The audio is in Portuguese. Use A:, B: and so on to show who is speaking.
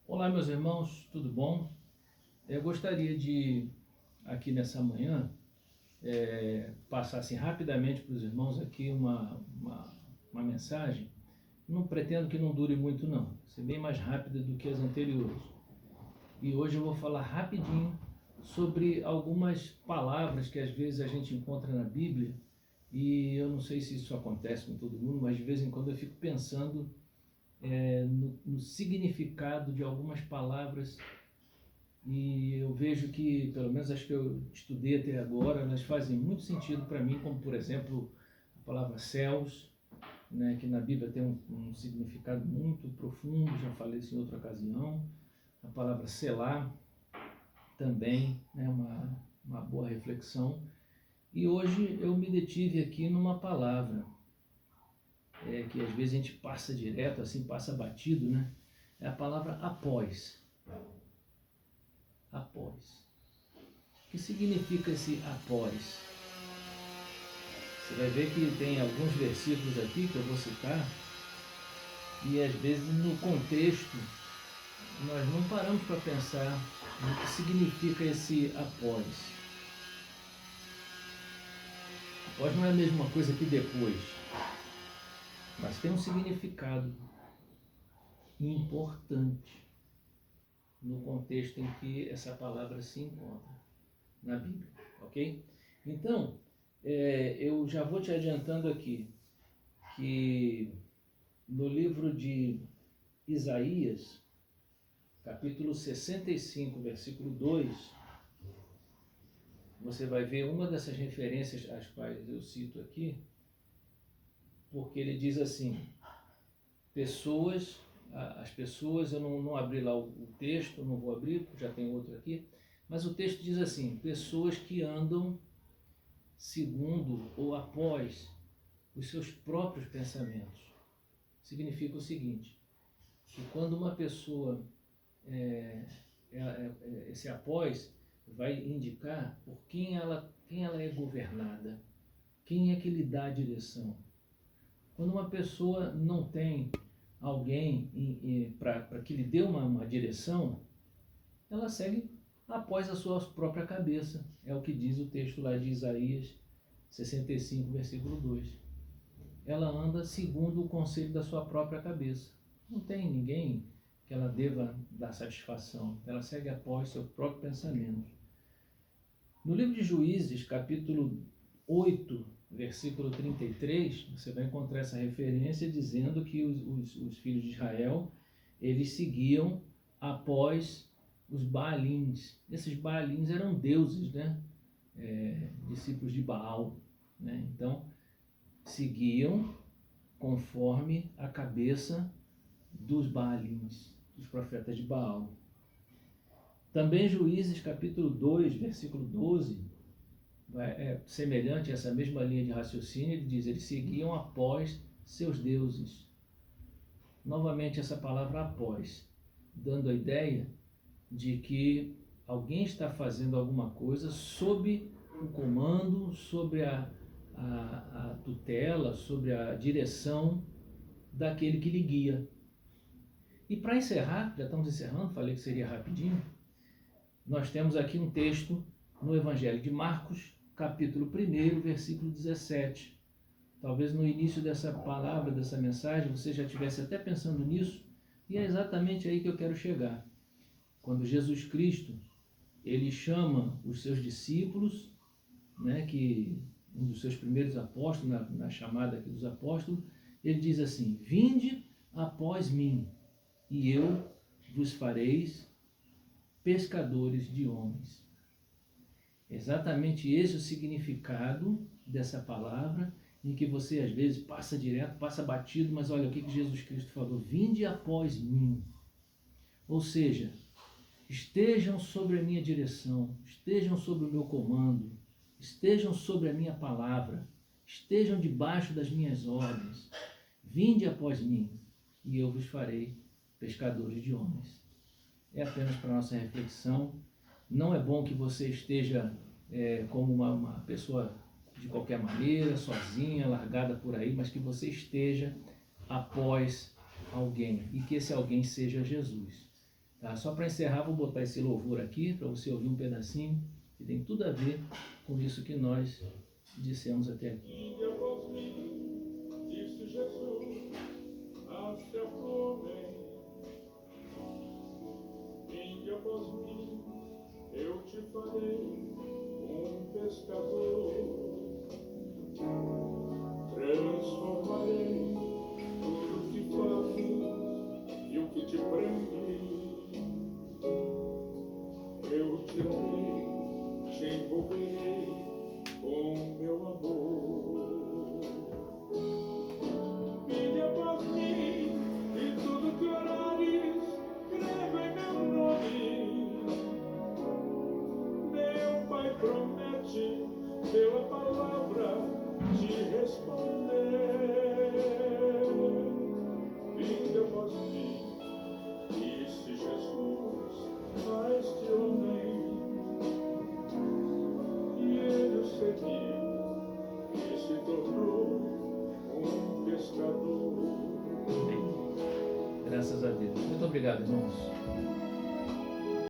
A: Olá, meus irmãos, tudo bom? Eu gostaria de, aqui nessa manhã, passar assim, rapidamente para os irmãos aqui uma mensagem. Não pretendo que não dure muito, não. Vai ser bem mais rápida do que as anteriores. E hoje eu vou falar rapidinho sobre algumas palavras que às vezes a gente encontra na Bíblia. E eu não sei se isso acontece com todo mundo, mas de vez em quando eu fico pensando no significado de algumas palavras. E eu vejo que, pelo menos as que eu estudei até agora, elas fazem muito sentido para mim, como por exemplo a palavra céus, né, que na Bíblia tem um significado muito profundo, já falei isso em outra ocasião. A palavra Selá também é, né, uma boa reflexão. E hoje eu me detive aqui numa palavra que às vezes a gente passa direto, assim, passa batido, né? É a palavra após. Após. O que significa esse após? Você vai ver que tem alguns versículos aqui que eu vou citar e às vezes no contexto nós não paramos para pensar no que significa esse após. Após não é a mesma coisa que depois, mas tem um significado importante no contexto em que essa palavra se encontra na Bíblia, ok? Então, eu já vou te adiantando aqui que no livro de Isaías, capítulo 65, versículo 2, você vai ver uma dessas referências às quais eu cito aqui, porque ele diz assim, as pessoas, eu não abri lá o texto, não vou abrir, porque já tem outro aqui, mas o texto diz assim, pessoas que andam segundo ou após os seus próprios pensamentos. Significa o seguinte, que quando uma pessoa, esse após vai indicar por quem ela é governada, quem é que lhe dá a direção. Quando uma pessoa não tem alguém para que lhe dê uma direção, ela segue após a sua própria cabeça. É o que diz o texto lá de Isaías 65, versículo 2. Ela anda segundo o conselho da sua própria cabeça. Não tem ninguém que ela deva dar satisfação. Ela segue após seu próprio pensamento. No livro de Juízes, capítulo 8, versículo 33, você vai encontrar essa referência dizendo que os filhos de Israel, eles seguiam após os Baalins. Esses Baalins eram deuses, né? Discípulos de Baal, né? Então, seguiam conforme a cabeça dos Baalins, dos profetas de Baal. Também Juízes capítulo 2, versículo 12, semelhante a essa mesma linha de raciocínio, ele diz, eles seguiam após seus deuses. Novamente essa palavra após, dando a ideia de que alguém está fazendo alguma coisa sob o comando, sobre a tutela, sobre a direção daquele que lhe guia. E para encerrar, já estamos encerrando, falei que seria rapidinho, nós temos aqui um texto no Evangelho de Marcos, capítulo 1, versículo 17. Talvez no início dessa palavra, dessa mensagem, você já estivesse até pensando nisso, e é exatamente aí que eu quero chegar. Quando Jesus Cristo, ele chama os seus discípulos, né, que um dos seus primeiros apóstolos, na chamada aqui dos apóstolos, ele diz assim, vinde após mim, e eu vos fareis pescadores de homens. Exatamente esse é o significado dessa palavra, em que você às vezes passa direto, passa batido, mas olha o que Jesus Cristo falou, vinde após mim. Ou seja, estejam sobre a minha direção, estejam sobre o meu comando, estejam sobre a minha palavra, estejam debaixo das minhas ordens, vinde após mim, e eu vos farei pescadores de homens. É apenas para nossa reflexão. Não é bom que você esteja como uma pessoa de qualquer maneira, sozinha, largada por aí, mas que você esteja após alguém e que esse alguém seja Jesus. Tá? Só para encerrar, vou botar esse louvor aqui para você ouvir um pedacinho que tem tudo a ver com isso que nós dissemos até aqui.
B: Vinde após mim, disse Jesus, a certo homem. Vinde após mim, eu te farei um pescador. Transformarei tudo que fazes e o que te prende. Eu te amarei, te envolverei com meu amor. Vinde após mim e tudo que orares, escreva em meu nome. Meu Pai promete pela palavra te responder. Vinde após mim, disse Jesus a este homem, e ele o seguiu e se tornou um pescador.
A: Graças a Deus. Muito obrigado, irmãos.